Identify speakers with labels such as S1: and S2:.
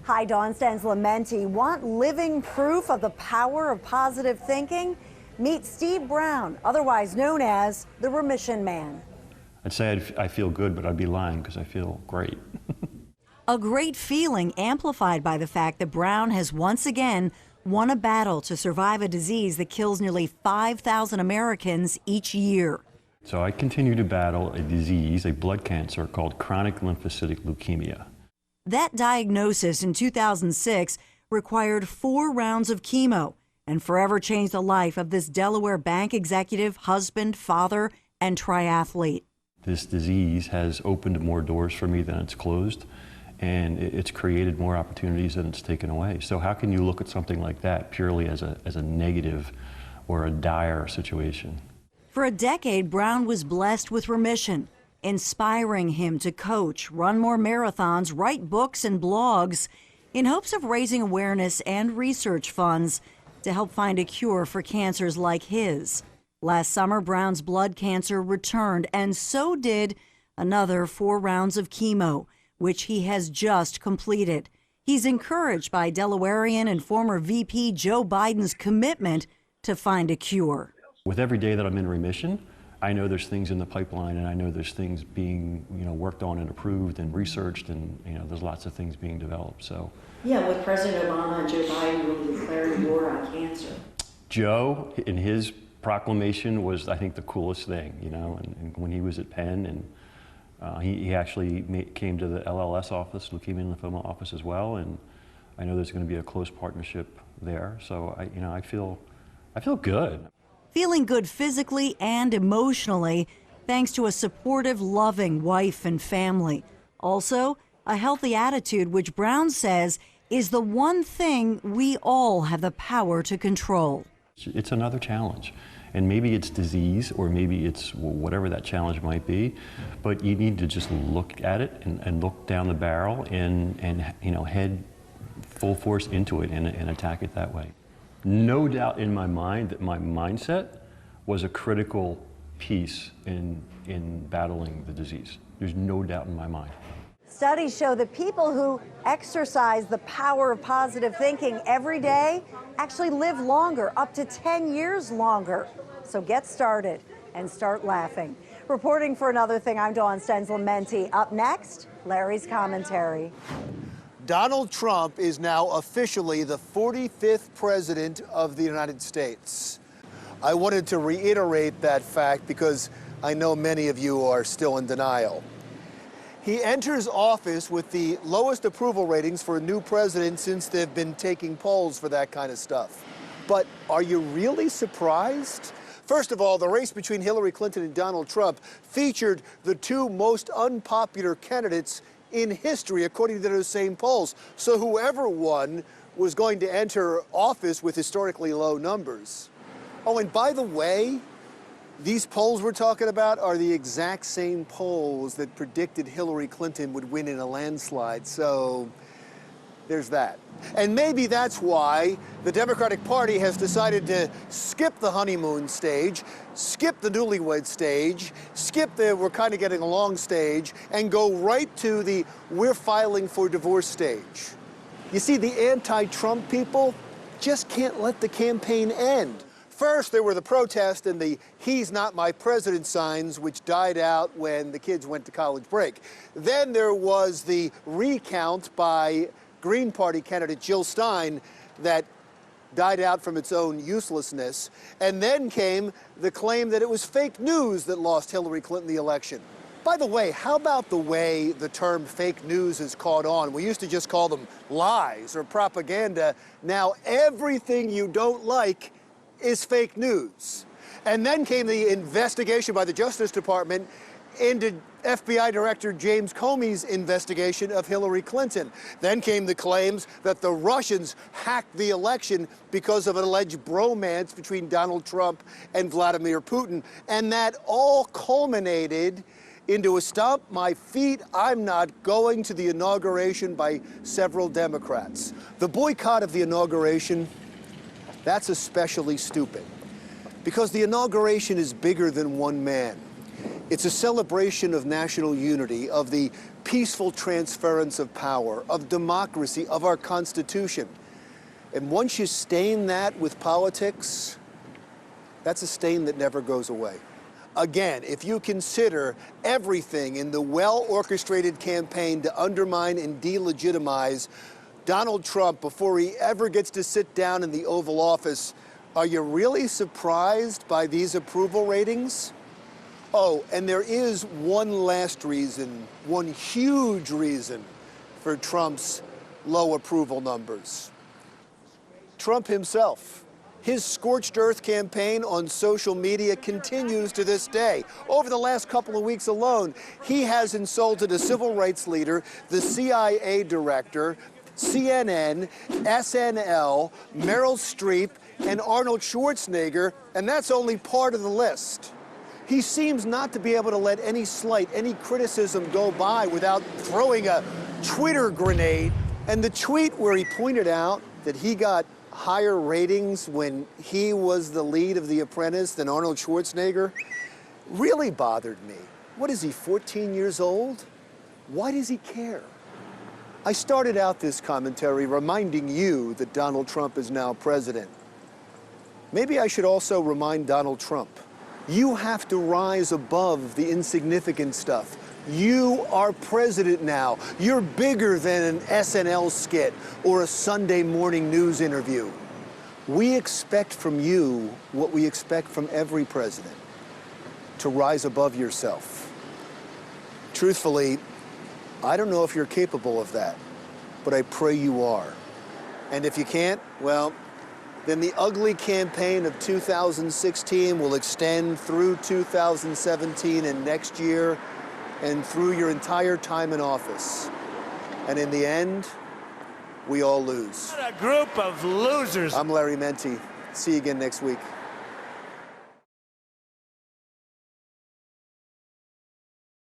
S1: Hi, Dawn Stens-Lamenti. Want living proof of the power of positive thinking? Meet Steve Brown, otherwise known as the Remission Man.
S2: I'd say I feel good, but I'd be lying because I feel great.
S1: A great feeling amplified by the fact that Brown has once again won a battle to survive a disease that kills nearly 5,000 Americans each year.
S2: So I continue to battle a disease, a blood cancer called chronic lymphocytic leukemia.
S1: That diagnosis in 2006 required 4 rounds of chemo and forever changed the life of this Delaware bank executive, husband, father, and triathlete.
S2: This disease has opened more doors for me than it's closed, and it's created more opportunities than it's taken away. So how can you look at something like that purely as a negative or a dire situation?
S1: For a decade, Brown was blessed with remission, inspiring him to coach, run more marathons, write books and blogs in hopes of raising awareness and research funds to help find a cure for cancers like his. Last summer, Brown's blood cancer returned, and so did another 4 rounds of chemo, which he has just completed. He's encouraged by Delawarean and former VP Joe Biden's commitment to find a cure.
S2: With every day that I'm in remission, I know there's things in the pipeline, and I know there's things being, worked on and approved and researched, and there's lots of things being developed. So,
S3: yeah, with President Obama and Joe Biden really declaring war on cancer.
S2: Joe, in his proclamation, was, I think, the coolest thing. And when he was at Penn, and he actually came to the LLS office, Leukemia and Lymphoma office as well, and I know there's going to be a close partnership there. So I feel good.
S1: Feeling good physically and emotionally, thanks to a supportive, loving wife and family. Also, a healthy attitude, which Brown says is the one thing we all have the power to control.
S2: It's another challenge, and maybe it's disease, or maybe it's whatever that challenge might be, but you need to just look at it and look down the barrel and head full force into it and attack it that way. No doubt in my mind that my mindset was a critical piece in battling the disease. There's no doubt in my mind.
S1: Studies show that people who exercise the power of positive thinking every day actually live longer, up to 10 years longer. So get started and start laughing. Reporting for Another Thing, I'm Dawn Stens-Lamenti. Up next, Larry's commentary.
S4: Donald Trump is now officially the 45th president of the United States. I wanted to reiterate that fact because I know many of you are still in denial. He enters office with the lowest approval ratings for a new president since they've been taking polls for that kind of stuff. But are you really surprised? First of all, the race between Hillary Clinton and Donald Trump featured the 2 most unpopular candidates in history, according to those same polls. So whoever won was going to enter office with historically low numbers. Oh, and by the way, these polls we're talking about are the exact same polls that predicted Hillary Clinton would win in a landslide. So there's that. And maybe that's why the Democratic Party has decided to skip the honeymoon stage, skip the newlywed stage, skip the we're kind of getting along stage, and go right to the we're filing for divorce stage. You see, the anti-Trump people just can't let the campaign end. First, there were the protests and the "he's not my president" signs, which died out when the kids went to college break. Then there was the recount by Green Party candidate Jill Stein that died out from its own uselessness. And then came the claim that it was fake news that lost Hillary Clinton the election. By the way, how about the way the term fake news has caught on? We used to just call them lies or propaganda. Now everything you don't like is fake news. And then came the investigation by the Justice Department into FBI Director James Comey's investigation of Hillary Clinton. Then came the claims that the Russians hacked the election because of an alleged bromance between Donald Trump and Vladimir Putin. And that all culminated into a stomp my feet, I'm not going to the inauguration by several Democrats. The boycott of the inauguration, that's especially stupid, because the inauguration is bigger than one man. It's a celebration of national unity, of the peaceful transference of power, of democracy, of our Constitution. And once you stain that with politics, that's a stain that never goes away. Again, if you consider everything in the well-orchestrated campaign to undermine and delegitimize Donald Trump before he ever gets to sit down in the Oval Office, are you really surprised by these approval ratings? Oh, and there is one last reason, one huge reason for Trump's low approval numbers. Trump himself. His scorched earth campaign on social media continues to this day. Over the last couple of weeks alone, he has insulted a civil rights leader, the CIA director, CNN, SNL, Meryl Streep, and Arnold Schwarzenegger, and that's only part of the list. He seems not to be able to let any slight, any criticism go by without throwing a Twitter grenade. And the tweet where he pointed out that he got higher ratings when he was the lead of The Apprentice than Arnold Schwarzenegger really bothered me. What is he, 14 years old? Why does he care? I started out this commentary reminding you that Donald Trump is now president. Maybe I should also remind Donald Trump, you have to rise above the insignificant stuff. You are president now. You're bigger than an SNL skit or a Sunday morning news interview. We expect from you what we expect from every president, to rise above yourself. Truthfully, I don't know if you're capable of that, but I pray you are. And if you can't, well, then the ugly campaign of 2016 will extend through 2017 and next year and through your entire time in office. And in the end, we all lose.
S5: What a group of losers.
S4: I'm Larry Menti. See you again next week.